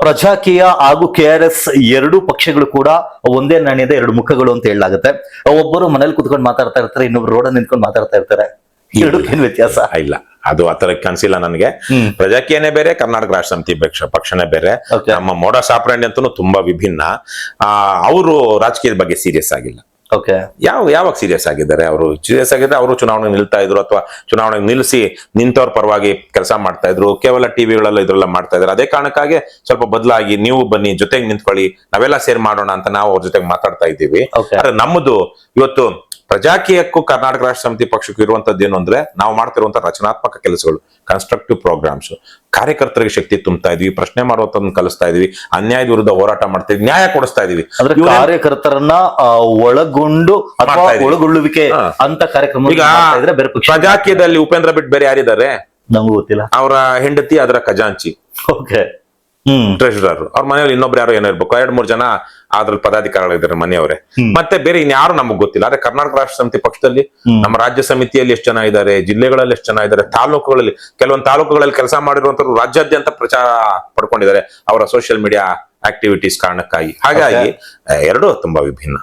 ಪ್ರಜಾಕೀಯ ಹಾಗೂ KRS ಎರಡೂ ಪಕ್ಷಗಳು ಕೂಡ ಒಂದೇ ನಾಣ್ಯದ ಎರಡು ಮುಖಗಳು ಅಂತ ಹೇಳಲಾಗುತ್ತೆ. ಒಬ್ಬರು ಮನೇಲಿ ಕುತ್ಕೊಂಡು ಮಾತಾಡ್ತಾ ಇರ್ತಾರೆ, ಇನ್ನೊಬ್ರು ರೋಡ್ ನಿಂತ್ಕೊಂಡು ಮಾತಾಡ್ತಾ ಇರ್ತಾರೆ. ಎರಡಕ್ಕೇನು ವ್ಯತ್ಯಾಸ? ಇಲ್ಲ, ಅದು ಆತರ ಕನ್ಸಿಲ್ಲ ನನಗೆ. ಪ್ರಜಾಕೀಯನೇ ಬೇರೆ, ಕರ್ನಾಟಕ ರಾಷ್ಟ್ರ ಸಮಿತಿ ಪಕ್ಷನೇ ಬೇರೆ. ನಮ್ಮ ಮೋಡಸ್ ಆಪರೇಂಡಿ ಅಂತೂ ತುಂಬಾ ವಿಭಿನ್ನ. ಅವರು ರಾಜಕೀಯದ ಬಗ್ಗೆ ಸೀರಿಯಸ್ ಆಗಿಲ್ಲ. ಯಾವಾಗ ಸೀರಿಯಸ್ ಆಗಿದ್ದಾರೆ? ಅವರು ಸೀರಿಯಸ್ ಆಗಿದ್ರೆ ಅವರು ಚುನಾವಣೆ ನಿಲ್ತಾ ಇದ್ರು, ಅಥವಾ ಚುನಾವಣೆ ನಿಲ್ಲಿಸಿ ನಿಂತವ್ರ ಪರವಾಗಿ ಕೆಲಸ ಮಾಡ್ತಾ ಇದ್ರು. ಕೇವಲ ಟಿವಿಗಳೆಲ್ಲ ಇದ್ರೆಲ್ಲ ಮಾಡ್ತಾ ಇದ್ದಾರೆ. ಅದೇ ಕಾರಣಕ್ಕಾಗಿ ಸ್ವಲ್ಪ ಬದಲಾಗಿ ನೀವು ಬನ್ನಿ, ಜೊತೆಗೆ ನಿಂತ್ಕೊಳ್ಳಿ, ನಾವೆಲ್ಲ ಸೇರ್ ಮಾಡೋಣ ಅಂತ ನಾವು ಅವ್ರ ಜೊತೆಗೆ ಮಾತಾಡ್ತಾ ಇದ್ದೀವಿ. ಆದ್ರೆ ನಮ್ಮದು ಇವತ್ತು ಪ್ರಜಾಕೀಯಕ್ಕೂ ಕರ್ನಾಟಕ ರಾಷ್ಟ್ರ ಸಮಿತಿ ಪಕ್ಷಕ್ಕೂ ಇರುವಂತದ್ದು ಏನು ಅಂದ್ರೆ, ನಾವು ಮಾಡ್ತಿರುವಂತ ರಚನಾತ್ಮಕ ಕೆಲಸಗಳು, ಕನ್ಸ್ಟ್ರಕ್ಟಿವ್ ಪ್ರೋಗ್ರಾಮ್ಸ್, ಕಾರ್ಯಕರ್ತರಿಗೆ ಶಕ್ತಿ ತುಂಬ್ತಾ ಇದೀವಿ, ಪ್ರಶ್ನೆ ಮಾಡುವಂತದನ್ನ ಕಲಿಸ್ತಾ ಇದೀವಿ, ಅನ್ಯಾಯದ ವಿರುದ್ಧ ಹೋರಾಟ ಮಾಡ್ತಾ ಇದೀವಿ, ನ್ಯಾಯ ಕೊಡಿಸ್ತಾ ಇದೀವಿ. ಕಾರ್ಯಕರ್ತರನ್ನ ಒಳಗೊಂಡು ಒಳಗೊಳ್ಳುವಿಕೆ ಅಂತ ಕಾರ್ಯಕ್ರಮ. ಈಗ ಪ್ರಜಾಕೀಯದಲ್ಲಿ ಉಪೇಂದ್ರ ಬಿಟ್ ಬೇರೆ ಯಾರಿದ್ದಾರೆ ನಮಗೂ ಗೊತ್ತಿಲ್ಲ. ಅವರ ಹೆಂಡತಿ ಅದರ ಖಜಾಂಚಿ, ಟ್ರೆಷರರ್. ಅವ್ರ ಮನೆಯಲ್ಲಿ ಇನ್ನೊಬ್ರು ಯಾರೋ ಏನೋ ಇರ್ಬೇಕು, 2-3 ಜನ ಅದ್ರಲ್ಲಿ ಪದಾಧಿಕಾರಿಗಳಿದ್ದಾರೆ ಮನೆಯವರೇ. ಮತ್ತೆ ಬೇರೆ ಇನ್ಯಾರು ನಮಗ್ ಗೊತ್ತಿಲ್ಲ. ಆದ್ರೆ ಕರ್ನಾಟಕ ರಾಷ್ಟ್ರ ಸಮಿತಿ ಪಕ್ಷದಲ್ಲಿ ನಮ್ಮ ರಾಜ್ಯ ಸಮಿತಿಯಲ್ಲಿ ಎಷ್ಟು ಜನ ಇದ್ದಾರೆ, ಜಿಲ್ಲೆಗಳಲ್ಲಿ ಎಷ್ಟು ಜನ ಇದ್ದಾರೆ, ತಾಲೂಕುಗಳಲ್ಲಿ ಕೆಲವೊಂದು ತಾಲೂಕುಗಳಲ್ಲಿ ಕೆಲಸ ಮಾಡಿರುವಂತರು ರಾಜ್ಯಾದ್ಯಂತ ಪ್ರಚಾರ ಪಡ್ಕೊಂಡಿದ್ದಾರೆ ಅವರ ಸೋಷಿಯಲ್ ಮೀಡಿಯಾ ಆಕ್ಟಿವಿಟೀಸ್ ಕಾರಣಕ್ಕಾಗಿ. ಹಾಗಾಗಿ ಎರಡೂ ತುಂಬಾ ವಿಭಿನ್ನ.